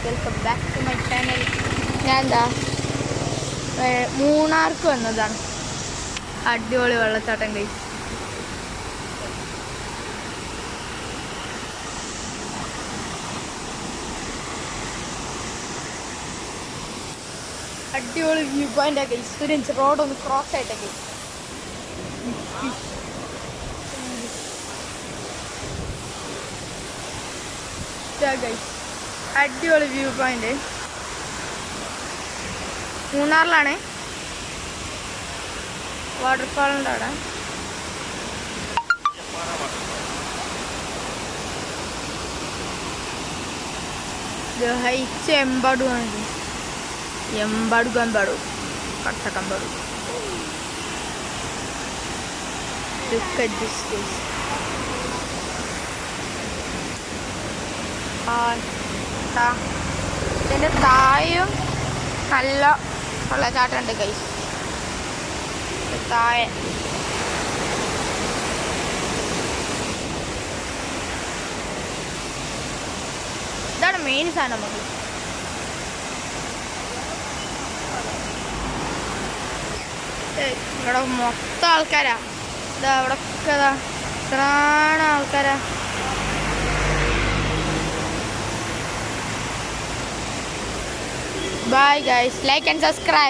Welcome back to my channel. ഞാൻ എന്താ മൂന്നാർക്ക് വന്നതാണ്. അടിപൊളി വെള്ളച്ചാട്ടം ഗൈസ്. അടിപൊളി വ്യൂ പോയിന്റ് ഗൈസ്. ഒരു ഇഞ്ച് റോഡ് ഒന്ന് ക്രോസ് ആയിട്ടേ ഗൈസ്. അടിപൊളി വ്യൂ പോയിന്റ് മൂന്നാറിലാണ്. വാട്ടർഫാളിൻ്റെ അവിടെ ഹൈറ്റ് എമ്പാടുമാണ്. എമ്പാടു കട്ടക്കമ്പാടു. ഇതിൻ്റെ താഴെയും നല്ല വെള്ളച്ചാട്ടമുണ്ട് ഗൈസ്. താഴെ ഇതാണ് മെയിൻ സാധനം. നമുക്ക് ഇവിടെ മൊത്തം ആൾക്കാരാ. ഇതാ ഇവിടെ ഒക്കെ എത്ര ആൾക്കാരാ. Bye guys, like and subscribe.